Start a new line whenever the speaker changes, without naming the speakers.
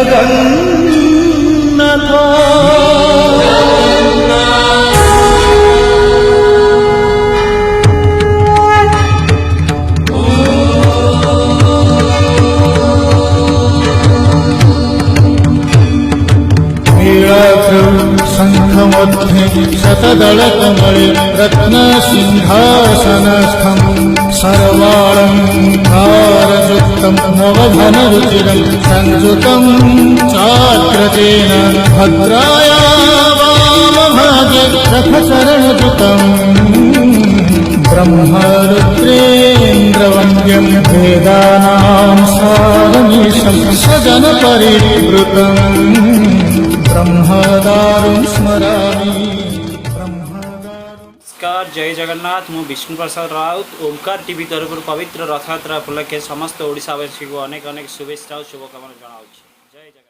জগন্নাথ। शंखमध्ये शतदलकमले रत्नसिंहासनस्थं सर्वालङ्कारयुक्तं नवघनरुचिरं संयुतं चाग्रजेन भद्राया वामभागे रथचरणयुतं ब्रह्मरुद्रेन्द्रवन्द्यं वेदानां सारमीशं सजनपरिवृतम् ब्रह्मदारुं स्मरामि।
नमस्कार, जय जगन्नाथ। मु विष्णु प्रसाद राउत ओंकार टीवी तरफ पवित्र रथयात्रा उपलक्षे समस्त ओडिशावासी को अनेक अनेक शुभेच्छा और शुभकामना जनाऊँ। जय जगन्नाथ।